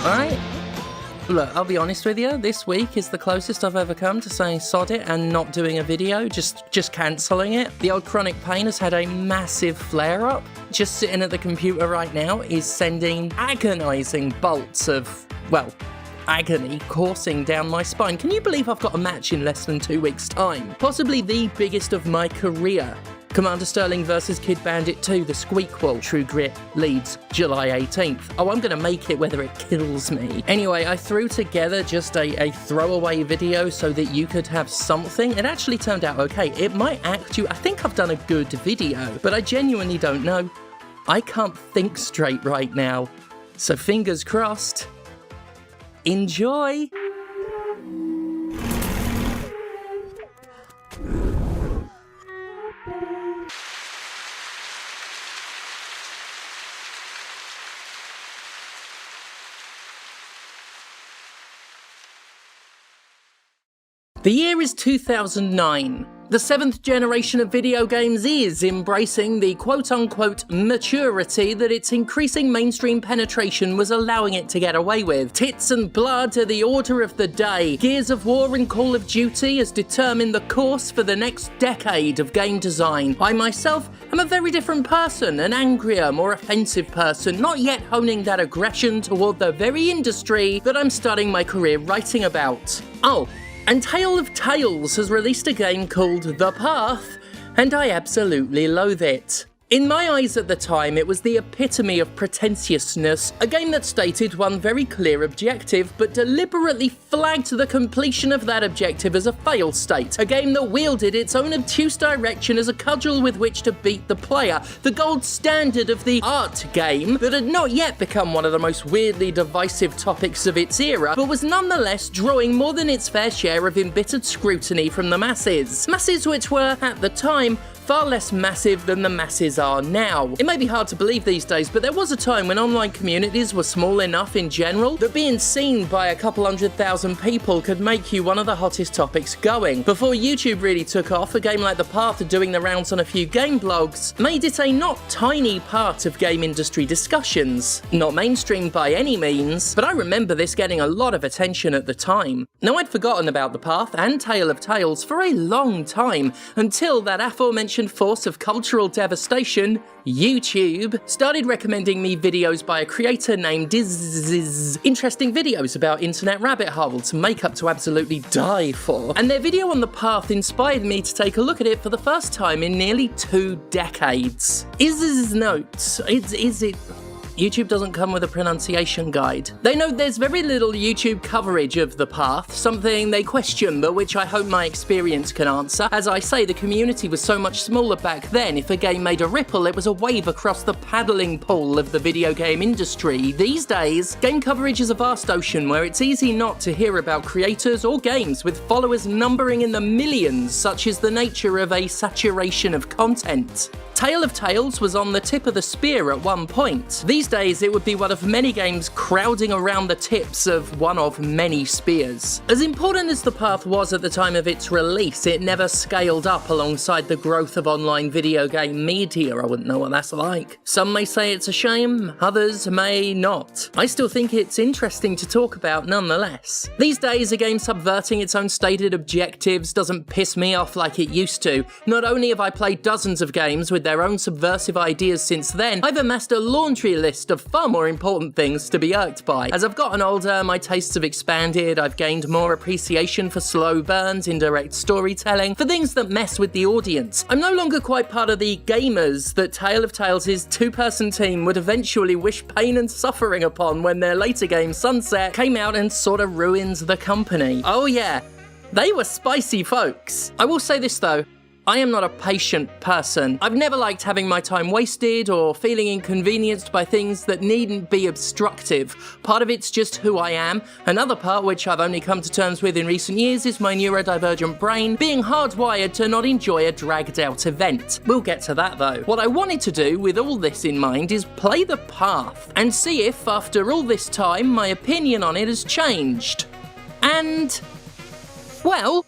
Alright? Look, I'll be honest with you, this week is the closest I've ever come to saying sod it and not doing a video, just cancelling it. The old chronic pain has had a massive flare-up. Just sitting at the computer right now is sending agonising bolts of, well, agony coursing down my spine. Can you believe I've got a match in less than 2 weeks' time? Possibly the biggest of my career. Commander Sterling vs Kid Bandit 2, the Squeakquel. True Grit, Leeds, July 18th. Oh, I'm gonna make it whether it kills me. Anyway, I threw together just a throwaway video so that you could have something. It actually turned out okay. It might actually, I think I've done a good video, but I genuinely don't know. I can't think straight right now. So fingers crossed. Enjoy! The year is 2009. The 7th generation of video games is embracing the quote-unquote maturity that its increasing mainstream penetration was allowing it to get away with. Tits and blood are the order of the day. Gears of War and Call of Duty has determined the course for the next decade of game design. I myself am a very different person, an angrier, more offensive person, not yet honing that aggression toward the very industry that I'm starting my career writing about. Oh, and Tale of Tales has released a game called The Path, and I absolutely loathe it. In my eyes at the time, it was the epitome of pretentiousness, a game that stated one very clear objective, but deliberately flagged the completion of that objective as a fail state, a game that wielded its own obtuse direction as a cudgel with which to beat the player, the gold standard of the art game that had not yet become one of the most weirdly divisive topics of its era, but was nonetheless drawing more than its fair share of embittered scrutiny from the masses. Masses which were, at the time, far less massive than the masses are now. It may be hard to believe these days, but there was a time when online communities were small enough in general that being seen by a couple 100,000 people could make you one of the hottest topics going. Before YouTube really took off, a game like The Path doing the rounds on a few game blogs made it a not tiny part of game industry discussions. Not mainstream by any means, but I remember this getting a lot of attention at the time. Now, I'd forgotten about The Path and Tale of Tales for a long time, until that aforementioned force of cultural devastation, YouTube, started recommending me videos by a creator named Diz. Interesting videos about internet rabbit holes, makeup to absolutely die for. And their video on The Path inspired me to take a look at it for the first time in nearly 2 decades. Iz's notes, is it... YouTube doesn't come with a pronunciation guide. They note there's very little YouTube coverage of The Path, something they question, but which I hope my experience can answer. As I say, the community was so much smaller back then, if a game made a ripple, it was a wave across the paddling pool of the video game industry. These days, game coverage is a vast ocean where it's easy not to hear about creators or games with followers numbering in the millions, such is the nature of a saturation of content. Tale of Tales was on the tip of the spear at one point. These days, it would be one of many games crowding around the tips of one of many spears. As important as The Path was at the time of its release, it never scaled up alongside the growth of online video game media. I wouldn't know what that's like. Some may say it's a shame, others may not. I still think it's interesting to talk about nonetheless. These days, a game subverting its own stated objectives doesn't piss me off like it used to. Not only have I played dozens of games with their own subversive ideas since then, I've amassed a laundry list of far more important things to be irked by. As I've gotten older, my tastes have expanded, I've gained more appreciation for slow burns, indirect storytelling, for things that mess with the audience. I'm no longer quite part of the gamers that Tale of Tales' 2-person team would eventually wish pain and suffering upon when their later game, Sunset, came out and sort of ruined the company. Oh yeah, they were spicy folks. I will say this though, I am not a patient person. I've never liked having my time wasted or feeling inconvenienced by things that needn't be obstructive. Part of it's just who I am. Another part, which I've only come to terms with in recent years, is my neurodivergent brain being hardwired to not enjoy a dragged out event. We'll get to that though. What I wanted to do with all this in mind is play The Path and see if, after all this time, my opinion on it has changed. And, well,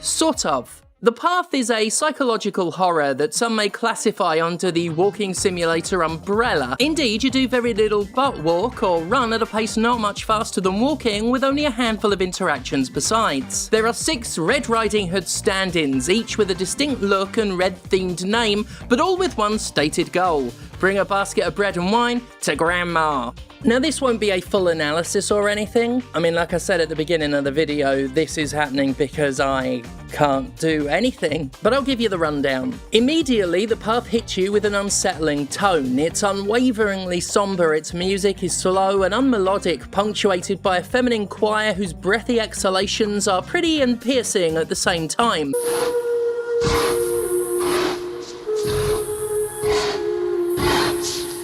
sort of. The Path is a psychological horror that some may classify under the walking simulator umbrella. Indeed, you do very little but walk or run at a pace not much faster than walking, with only a handful of interactions besides. There are 6 Red Riding Hood stand-ins, each with a distinct look and red-themed name, but all with one stated goal: bring a basket of bread and wine to Grandma. Now, this won't be a full analysis or anything. I mean, like I said at the beginning of the video, this is happening because I can't do anything. But I'll give you the rundown. Immediately, the Path hits you with an unsettling tone. It's unwaveringly somber, its music is slow and unmelodic, punctuated by a feminine choir whose breathy exhalations are pretty and piercing at the same time.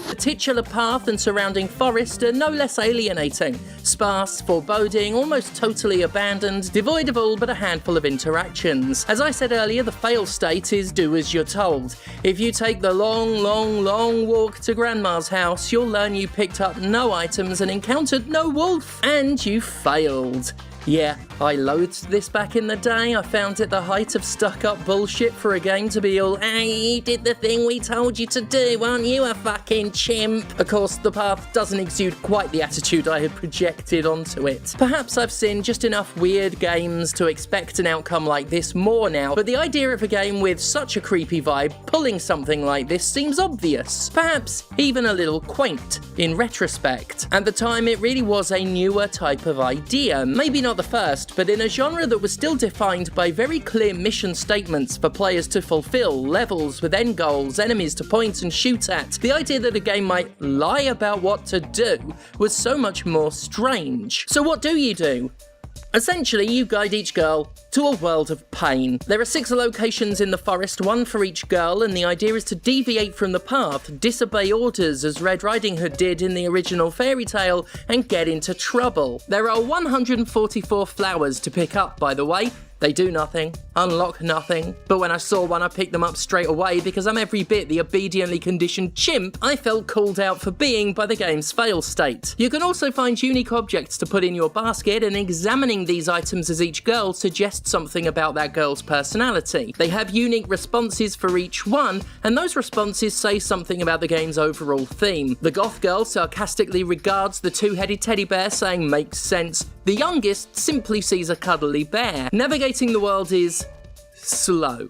The titular path and surrounding forest are no less alienating. Sparse, foreboding, almost totally abandoned, devoid of all but a handful of interactions. As I said earlier, the fail state is do as you're told. If you take the long walk to Grandma's house, you'll learn you picked up no items and encountered no wolf. And you failed. Yeah, I loathed this back in the day. I found it the height of stuck-up bullshit for a game to be all, "Hey, you did the thing we told you to do, aren't you a fucking chimp?" Of course, the Path doesn't exude quite the attitude I had projected onto it. Perhaps I've seen just enough weird games to expect an outcome like this more now, but the idea of a game with such a creepy vibe pulling something like this seems obvious. Perhaps even a little quaint, in retrospect. At the time, it really was a newer type of idea. Maybe not the first, but in a genre that was still defined by very clear mission statements for players to fulfill, levels with end goals, enemies to point and shoot at, the idea that a game might lie about what to do was so much more strange. So what do you do? Essentially, you guide each girl to a world of pain. There are 6 locations in the forest, 1 for each girl, and the idea is to deviate from the path, disobey orders as Red Riding Hood did in the original fairy tale, and get into trouble. There are 144 flowers to pick up, by the way. They do nothing, unlock nothing, but when I saw one I picked them up straight away because I'm every bit the obediently conditioned chimp I felt called out for being by the game's fail state. You can also find unique objects to put in your basket, and examining these items as each girl suggests something about that girl's personality. They have unique responses for each one, and those responses say something about the game's overall theme. The goth girl sarcastically regards the 2-headed teddy bear, saying makes sense. The youngest simply sees a cuddly bear. Navigating the world is slow.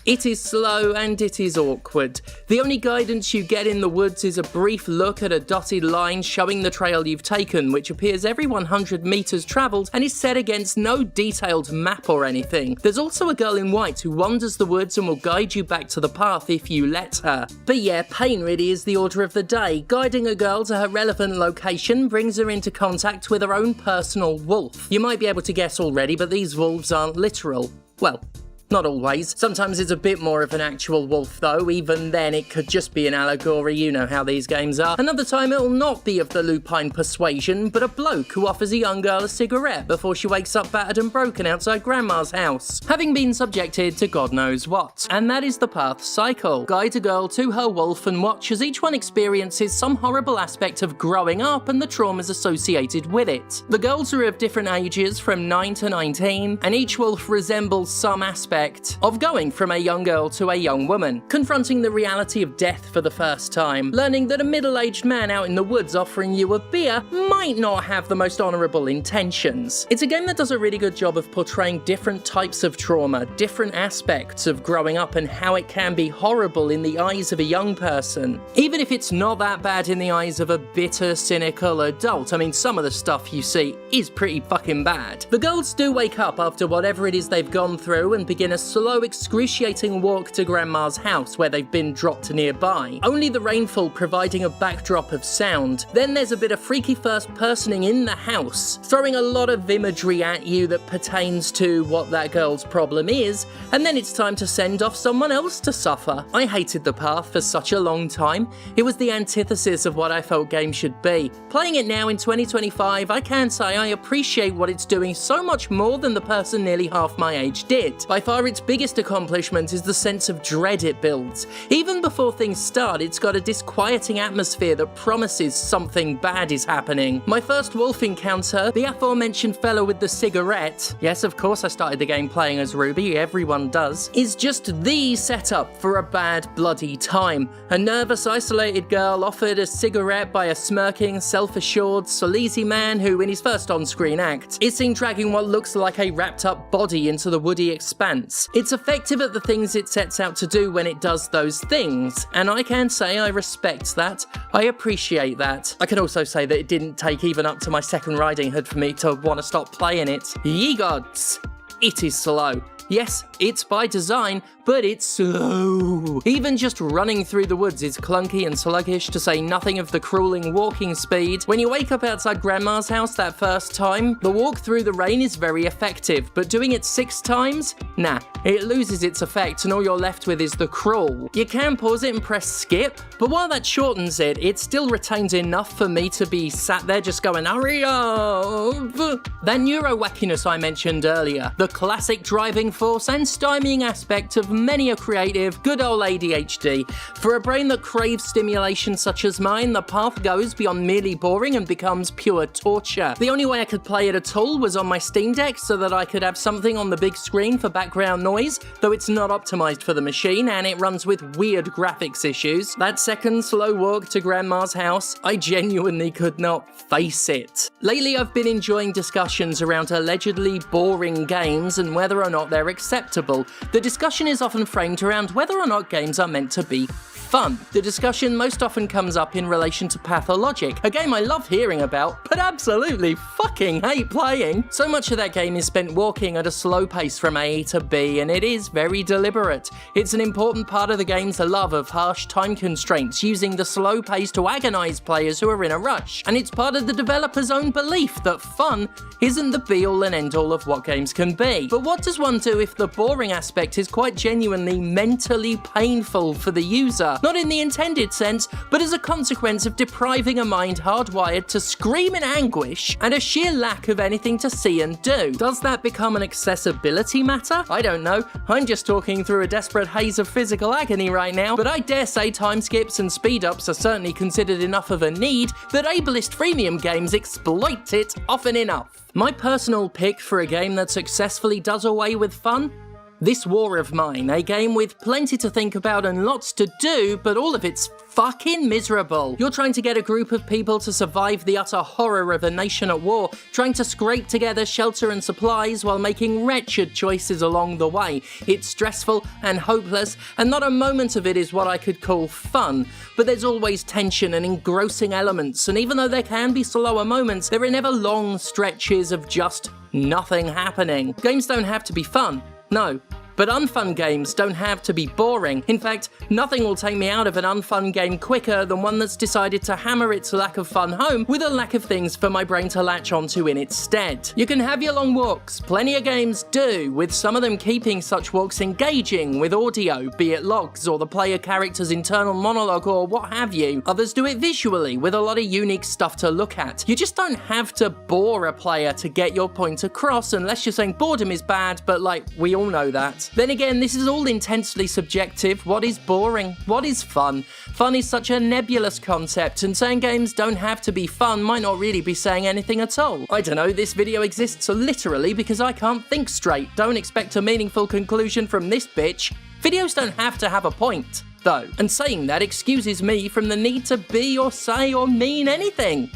It is slow and it is awkward. The only guidance you get in the woods is a brief look at a dotted line showing the trail you've taken, which appears every 100 meters traveled and is set against no detailed map or anything. There's also a girl in white who wanders the woods and will guide you back to the path if you let her. But yeah, pain really is the order of the day. Guiding a girl to her relevant location brings her into contact with her own personal wolf. You might be able to guess already, but these wolves aren't literal. Well, not always. Sometimes it's a bit more of an actual wolf though, even then it could just be an allegory, you know how these games are. Another time it'll not be of the lupine persuasion, but a bloke who offers a young girl a cigarette before she wakes up battered and broken outside Grandma's house, having been subjected to God knows what. And that is the Path cycle. Guide a girl to her wolf and watch as each one experiences some horrible aspect of growing up and the traumas associated with it. The girls are of different ages, from 9 to 19, and each wolf resembles some aspect of going from a young girl to a young woman, confronting the reality of death for the first time, learning that a middle-aged man out in the woods offering you a beer might not have the most honourable intentions. It's a game that does a really good job of portraying different types of trauma, different aspects of growing up and how it can be horrible in the eyes of a young person. Even if it's not that bad in the eyes of a bitter, cynical adult, I mean, some of the stuff you see is pretty fucking bad. The girls do wake up after whatever it is they've gone through and begin a slow, excruciating walk to Grandma's house where they've been dropped nearby, only the rainfall providing a backdrop of sound. Then there's a bit of freaky first-personing in the house, throwing a lot of imagery at you that pertains to what that girl's problem is, and then it's time to send off someone else to suffer. I hated the Path for such a long time. It was the antithesis of what I felt games should be. Playing it now in 2025, I can say I appreciate what it's doing so much more than the person nearly half my age did. By far far, its biggest accomplishment is the sense of dread it builds. Even before things start, it's got a disquieting atmosphere that promises something bad is happening. My first wolf encounter, the aforementioned fellow with the cigarette, yes, of course I started the game playing as Ruby, everyone does, is just the setup for a bad bloody time. A nervous, isolated girl offered a cigarette by a smirking, self-assured, sleazy man who, in his first on-screen act, is seen dragging what looks like a wrapped-up body into the woody expanse. It's effective at the things it sets out to do when it does those things, and I can say I respect that. I appreciate that. I can also say that it didn't take even up to my second riding hood for me to want to stop playing it. Ye gods! It is slow. Yes, it's by design, but it's slow. Even just running through the woods is clunky and sluggish, to say nothing of the crawling walking speed. When you wake up outside Grandma's house that first time, the walk through the rain is very effective, but doing it 6 times? Nah, it loses its effect and all you're left with is the crawl. You can pause it and press skip, but while that shortens it, it still retains enough for me to be sat there just going, hurry up! That neuro wackiness I mentioned earlier, the classic driving force and stymieing aspect of many a creative, good old ADHD. For a brain that craves stimulation such as mine, the path goes beyond merely boring and becomes pure torture. The only way I could play it at all was on my Steam Deck so that I could have something on the big screen for background noise, though it's not optimized for the machine and it runs with weird graphics issues. That second slow walk to Grandma's house, I genuinely could not face it. Lately I've been enjoying discussions around allegedly boring games and whether or not they're acceptable. The discussion is often framed around whether or not games are meant to be fun. The discussion most often comes up in relation to Pathologic, a game I love hearing about, but absolutely fucking hate playing. So much of that game is spent walking at a slow pace from A to B, and it is very deliberate. It's an important part of the game's love of harsh time constraints, using the slow pace to agonize players who are in a rush, and it's part of the developer's own belief that fun isn't the be-all and end-all of what games can be. But what does one do if the boring aspect is quite genuinely mentally painful for the user? Not in the intended sense, but as a consequence of depriving a mind hardwired to scream in anguish and a sheer lack of anything to see and do. Does that become an accessibility matter? I don't know. I'm just talking through a desperate haze of physical agony right now, but I dare say time skips and speed-ups are certainly considered enough of a need that ableist freemium games exploit it often enough. My personal pick for a game that successfully does away with fun? This War of Mine, a game with plenty to think about and lots to do, but all of it's fucking miserable. You're trying to get a group of people to survive the utter horror of a nation at war, trying to scrape together shelter and supplies while making wretched choices along the way. It's stressful and hopeless, and not a moment of it is what I could call fun. But there's always tension and engrossing elements, and even though there can be slower moments, there are never long stretches of just nothing happening. Games don't have to be fun. No, but unfun games don't have to be boring. In fact, nothing will take me out of an unfun game quicker than one that's decided to hammer its lack of fun home with a lack of things for my brain to latch onto in its stead. You can have your long walks, plenty of games do, with some of them keeping such walks engaging with audio, be it logs or the player character's internal monologue or what have you. Others do it visually, with a lot of unique stuff to look at. You just don't have to bore a player to get your point across, unless you're saying boredom is bad, but like, we all know that. Then again, this is all intensely subjective. What is boring? What is fun? Fun is such a nebulous concept, and saying games don't have to be fun might not really be saying anything at all. I don't know, this video exists literally because I can't think straight. Don't expect a meaningful conclusion from this bitch. Videos don't have to have a point, though, and saying that excuses me from the need to be or say or mean anything.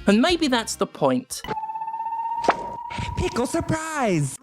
And maybe that's the point. Pickle surprise!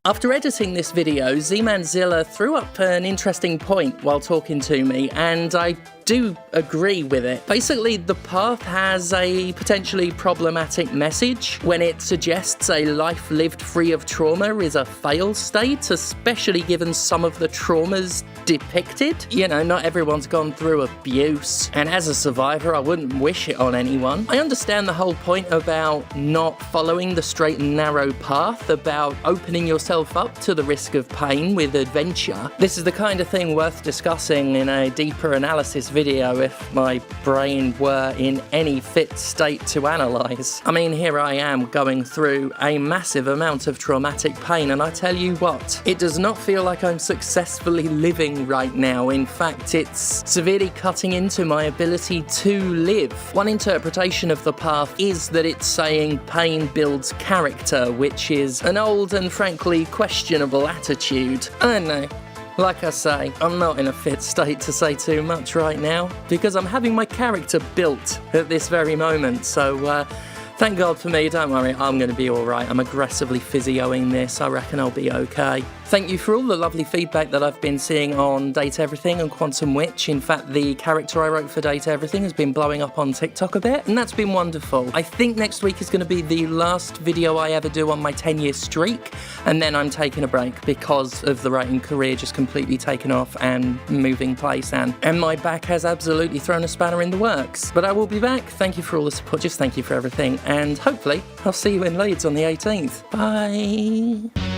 After editing this video, Z-Manzilla threw up an interesting point while talking to me, and I do agree with it. Basically, the path has a potentially problematic message when it suggests a life lived free of trauma is a failed state, especially given some of the traumas depicted. You know, not everyone's gone through abuse, and as a survivor, I wouldn't wish it on anyone. I understand the whole point about not following the straight and narrow path, about opening yourself up to the risk of pain with adventure. This is the kind of thing worth discussing in a deeper analysis video if my brain were in any fit state to analyse. I mean, here I am going through a massive amount of traumatic pain, and I tell you what, it does not feel like I'm successfully living right now. In fact, it's severely cutting into my ability to live. One interpretation of the path is that it's saying pain builds character, which is an old and frankly questionable attitude. I know. Like I say, I'm not in a fit state to say too much right now, because I'm having my character built at this very moment, so thank God for me, don't worry, I'm going to be alright. I'm aggressively physioing this, I reckon I'll be okay. Thank you for all the lovely feedback that I've been seeing on Date Everything and Quantum Witch. In fact, the character I wrote for Date Everything has been blowing up on TikTok a bit, and that's been wonderful. I think next week is going to be the last video I ever do on my 10-year streak, and then I'm taking a break because of the writing career just completely taken off and moving place, and my back has absolutely thrown a spanner in the works. But I will be back. Thank you for all the support, just thank you for everything, and hopefully I'll see you in Leeds on the 18th. Bye!